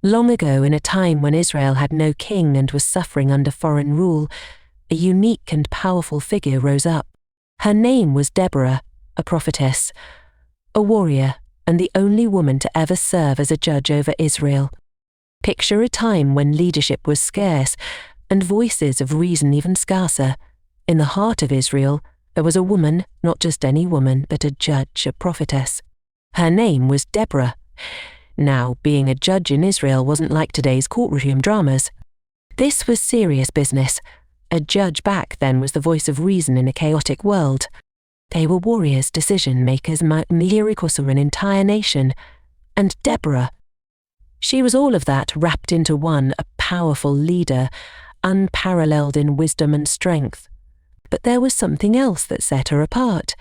Long ago, in a time when Israel had no king and was suffering under foreign rule, a unique and powerful figure rose up. Her name was Deborah, a prophetess, a warrior, and the only woman to ever serve as a judge over Israel. Picture a time when leadership was scarce and voices of reason even scarcer. In the heart of Israel, there was a woman, not just any woman, but a judge, a prophetess. Her name was Deborah. Now, being a judge in Israel wasn't like today's courtroom dramas. This was serious business. A judge back then was the voice of reason in a chaotic world. They were warriors, decision-makers, an entire nation. And Deborah, she was all of that wrapped into one, a powerful leader, unparalleled in wisdom and strength. But there was something else that set her apart.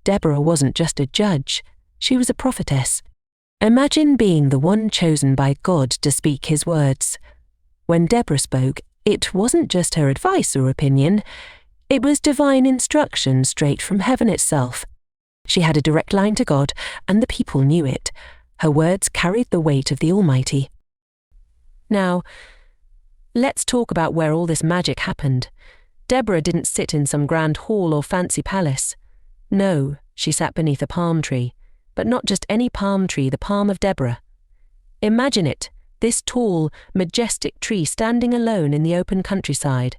Deborah wasn't just a judge, she was a prophetess. Imagine being the one chosen by God to speak his words. When Deborah spoke, it wasn't just her advice or opinion, it was divine instruction straight from heaven itself. She had a direct line to God, and the people knew it. Her words carried the weight of the Almighty. Now, let's talk about where all this magic happened. Deborah didn't sit in some grand hall or fancy palace. No, she sat beneath a palm tree. But not just any palm tree, the Palm of Deborah. Imagine it, this tall, majestic tree standing alone in the open countryside.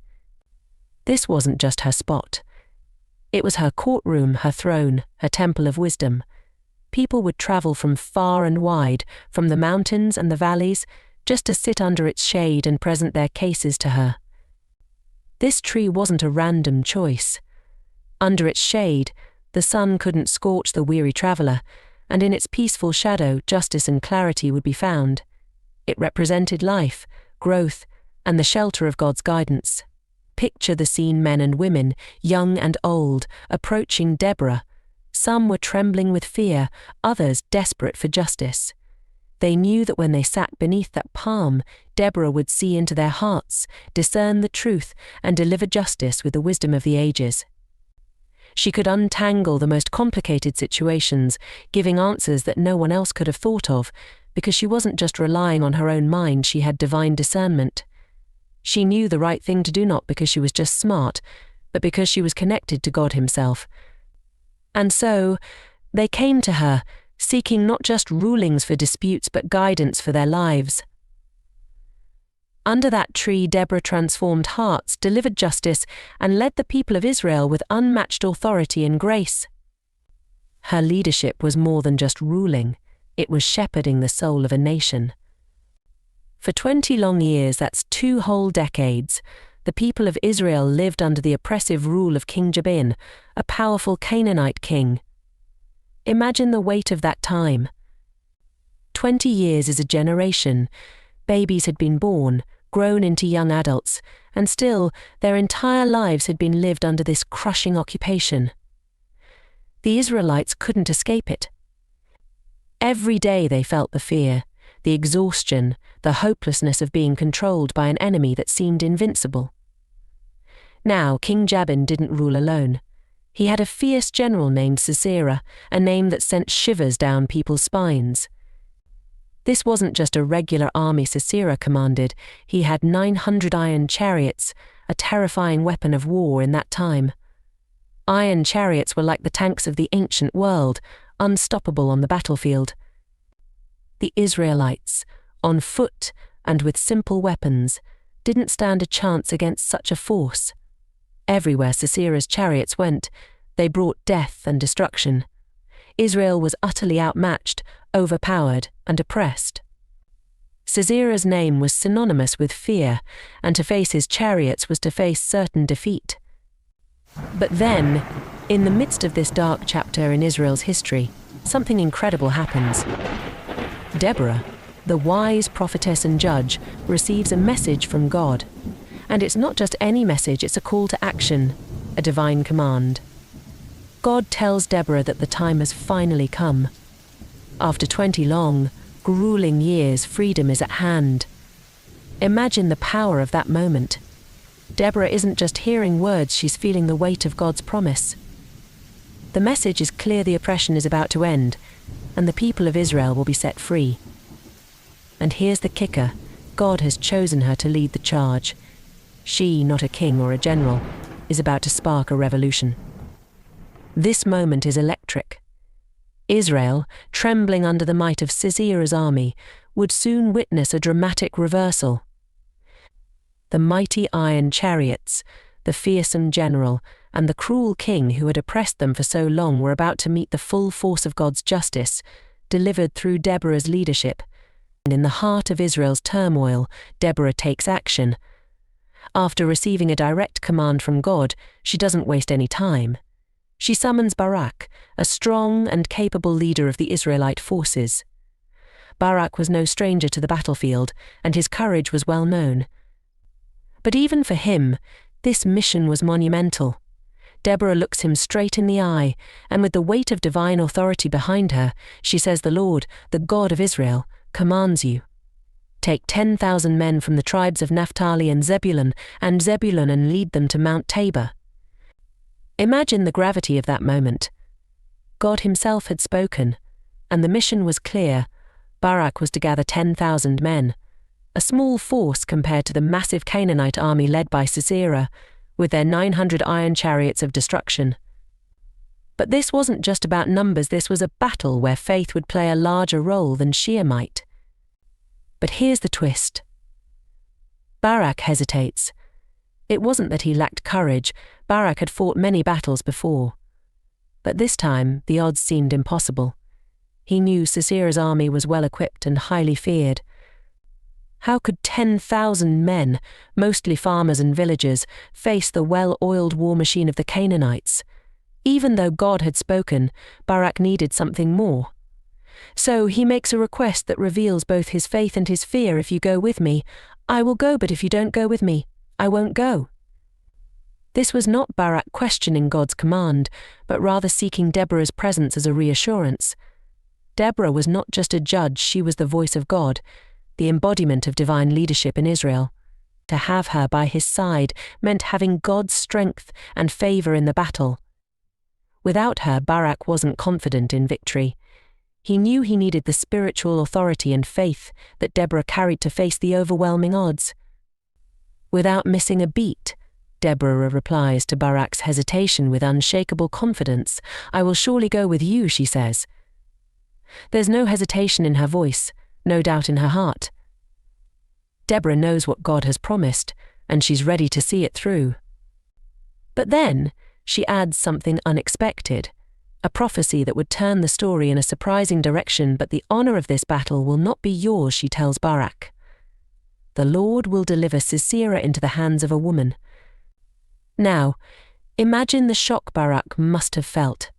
This wasn't just her spot. It was her courtroom, her throne, her temple of wisdom. People would travel from far and wide, from the mountains and the valleys, just to sit under its shade and present their cases to her. This tree wasn't a random choice. Under its shade, the sun couldn't scorch the weary traveller, and in its peaceful shadow, justice and clarity would be found. It represented life, growth, and the shelter of God's guidance. Picture the scene: men and women, young and old, approaching Deborah. Some were trembling with fear, others desperate for justice. They knew that when they sat beneath that palm, Deborah would see into their hearts, discern the truth, and deliver justice with the wisdom of the ages. She could untangle the most complicated situations, giving answers that no one else could have thought of, because she wasn't just relying on her own mind, she had divine discernment. She knew the right thing to do, not because she was just smart, but because she was connected to God himself. And so, they came to her, seeking not just rulings for disputes, but guidance for their lives. Under that tree, Deborah transformed hearts, delivered justice, and led the people of Israel with unmatched authority and grace. Her leadership was more than just ruling, it was shepherding the soul of a nation. For 20 long years, that's 2 whole decades, the people of Israel lived under the oppressive rule of King Jabin, a powerful Canaanite king. Imagine the weight of that time. 20 years is a generation. Babies had been born, grown into young adults, and still their entire lives had been lived under this crushing occupation. The Israelites couldn't escape it. Every day they felt the fear, the exhaustion, the hopelessness of being controlled by an enemy that seemed invincible. Now, King Jabin didn't rule alone. He had a fierce general named Sisera, a name that sent shivers down people's spines. This wasn't just a regular army Sisera commanded, he had 900 iron chariots, a terrifying weapon of war in that time. Iron chariots were like the tanks of the ancient world, unstoppable on the battlefield. The Israelites, on foot and with simple weapons, didn't stand a chance against such a force. Everywhere Sisera's chariots went, they brought death and destruction. Israel was utterly outmatched, overpowered, and oppressed. Sisera's name was synonymous with fear, and to face his chariots was to face certain defeat. But then, in the midst of this dark chapter in Israel's history, something incredible happens. Deborah, the wise prophetess and judge, receives a message from God. And it's not just any message, it's a call to action, a divine command. God tells Deborah that the time has finally come. After 20 long, grueling years, freedom is at hand. Imagine the power of that moment. Deborah isn't just hearing words, she's feeling the weight of God's promise. The message is clear: the oppression is about to end, and the people of Israel will be set free. And here's the kicker. God has chosen her to lead the charge. She, not a king or a general, is about to spark a revolution. This moment is electric. Israel, trembling under the might of Sisera's army, would soon witness a dramatic reversal. The mighty iron chariots, the fearsome general, and the cruel king who had oppressed them for so long were about to meet the full force of God's justice, delivered through Deborah's leadership. And in the heart of Israel's turmoil, Deborah takes action. After receiving a direct command from God, she doesn't waste any time. She summons Barak, a strong and capable leader of the Israelite forces. Barak was no stranger to the battlefield, and his courage was well known. But even for him, this mission was monumental. Deborah looks him straight in the eye, and with the weight of divine authority behind her, she says, "The Lord, the God of Israel, commands you. Take 10,000 men from the tribes of Naphtali and Zebulun and lead them to Mount Tabor." Imagine the gravity of that moment. God himself had spoken, and the mission was clear. Barak was to gather 10,000 men, a small force compared to the massive Canaanite army led by Sisera, with their 900 iron chariots of destruction. But this wasn't just about numbers, this was a battle where faith would play a larger role than sheer might. But here's the twist. Barak hesitates. It wasn't that he lacked courage. Barak had fought many battles before. But this time, the odds seemed impossible. He knew Sisera's army was well equipped and highly feared. How could 10,000 men, mostly farmers and villagers, face the well-oiled war machine of the Canaanites? Even though God had spoken, Barak needed something more. So he makes a request that reveals both his faith and his fear. "If you go with me, I will go, but if you don't go with me, I won't go." This was not Barak questioning God's command, but rather seeking Deborah's presence as a reassurance. Deborah was not just a judge, she was the voice of God, the embodiment of divine leadership in Israel. To have her by his side meant having God's strength and favor in the battle. Without her, Barak wasn't confident in victory. He knew he needed the spiritual authority and faith that Deborah carried to face the overwhelming odds. Without missing a beat, Deborah replies to Barak's hesitation with unshakable confidence. "I will surely go with you," she says. There's no hesitation in her voice, no doubt in her heart. Deborah knows what God has promised, and she's ready to see it through. But then, she adds something unexpected, a prophecy that would turn the story in a surprising direction. "But the honor of this battle will not be yours," she tells Barak. "The Lord will deliver Sisera into the hands of a woman." Now, imagine the shock Barak must have felt.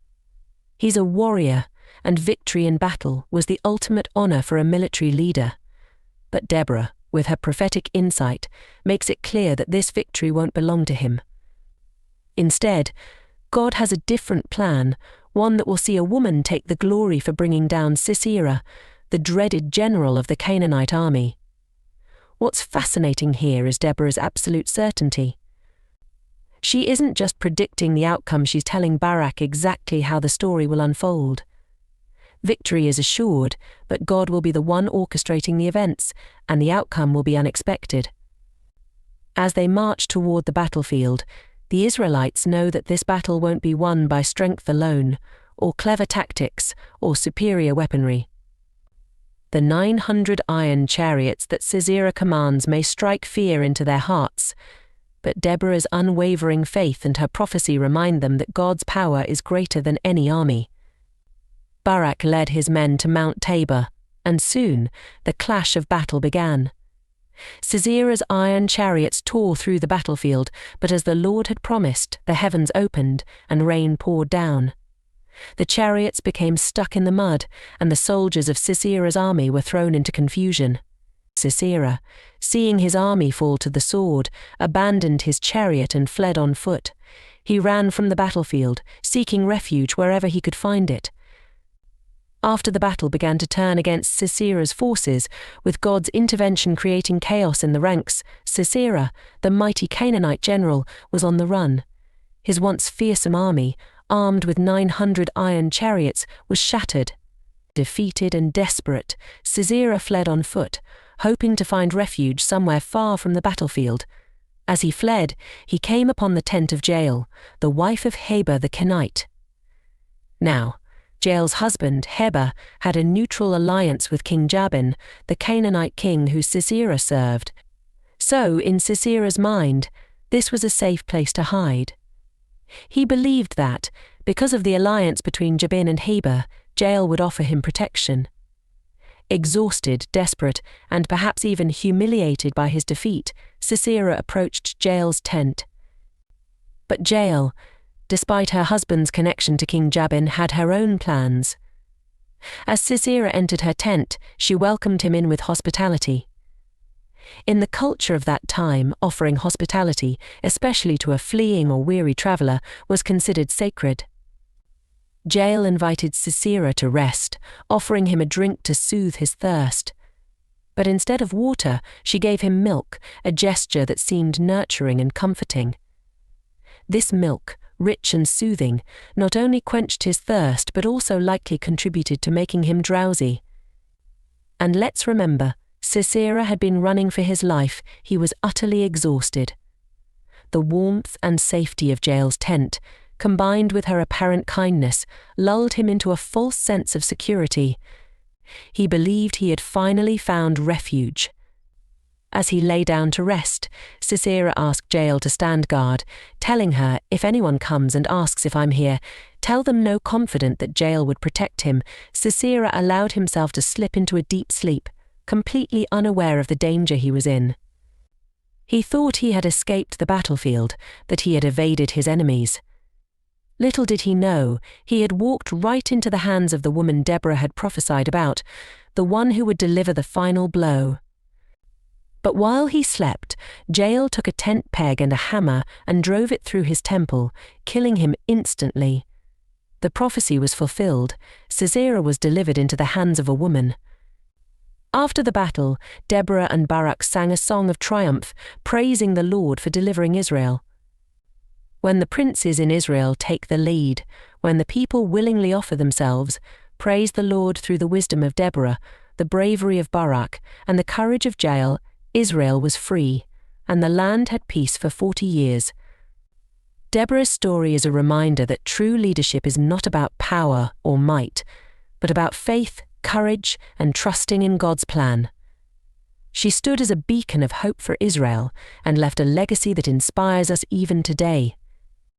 He's a warrior, and victory in battle was the ultimate honor for a military leader. But Deborah, with her prophetic insight, makes it clear that this victory won't belong to him. Instead, God has a different plan, one that will see a woman take the glory for bringing down Sisera, the dreaded general of the Canaanite army. What's fascinating here is Deborah's absolute certainty. She isn't just predicting the outcome, she's telling Barak exactly how the story will unfold. Victory is assured, but God will be the one orchestrating the events, and the outcome will be unexpected. As they march toward the battlefield, the Israelites know that this battle won't be won by strength alone, or clever tactics, or superior weaponry. The 900 iron chariots that Sisera commands may strike fear into their hearts, but Deborah's unwavering faith and her prophecy remind them that God's power is greater than any army. Barak led his men to Mount Tabor, and soon the clash of battle began. Sisera's iron chariots tore through the battlefield, but as the Lord had promised, the heavens opened and rain poured down. The chariots became stuck in the mud, and the soldiers of Sisera's army were thrown into confusion. Sisera, seeing his army fall to the sword, abandoned his chariot and fled on foot. He ran from the battlefield, seeking refuge wherever he could find it. After the battle began to turn against Sisera's forces, with God's intervention creating chaos in the ranks, Sisera, the mighty Canaanite general, was on the run. His once fearsome army, armed with 900 iron chariots, was shattered. defeated and desperate, Sisera fled on foot, hoping to find refuge somewhere far from the battlefield. As he fled, he came upon the tent of Jael, the wife of Heber the Kenite. Now, Jael's husband, Heber, had a neutral alliance with King Jabin, the Canaanite king who Sisera served. So, in Sisera's mind, this was a safe place to hide. He believed that, because of the alliance between Jabin and Heber, Jael would offer him protection. Exhausted, desperate, and perhaps even humiliated by his defeat, Sisera approached Jael's tent. But Jael, despite her husband's connection to King Jabin, had her own plans. As Sisera entered her tent, she welcomed him in with hospitality. In the culture of that time, offering hospitality, especially to a fleeing or weary traveller, was considered sacred. Jael invited Sisera to rest, offering him a drink to soothe his thirst. But instead of water, she gave him milk, a gesture that seemed nurturing and comforting. This milk, rich and soothing, not only quenched his thirst but also likely contributed to making him drowsy. And let's remember, Sisera had been running for his life. He was utterly exhausted. The warmth and safety of Jael's tent, combined with her apparent kindness, lulled him into a false sense of security. He believed he had finally found refuge. As he lay down to rest, Sisera asked Jael to stand guard, telling her, "If anyone comes and asks if I'm here, tell them no, confident that Jael would protect him." Sisera allowed himself to slip into a deep sleep, completely unaware of the danger he was in. He thought he had escaped the battlefield, that he had evaded his enemies. Little did he know, he had walked right into the hands of the woman Deborah had prophesied about, the one who would deliver the final blow. But while he slept, Jael took a tent peg and a hammer and drove it through his temple, killing him instantly. The prophecy was fulfilled. Sisera was delivered into the hands of a woman. After the battle, Deborah and Barak sang a song of triumph, praising the Lord for delivering Israel. When the princes in Israel take the lead, when the people willingly offer themselves, praise the Lord through the wisdom of Deborah, the bravery of Barak, and the courage of Jael, Israel was free, and the land had peace for 40 years. Deborah's story is a reminder that true leadership is not about power or might, but about faith, courage, and trusting in God's plan. She stood as a beacon of hope for Israel and left a legacy that inspires us even today.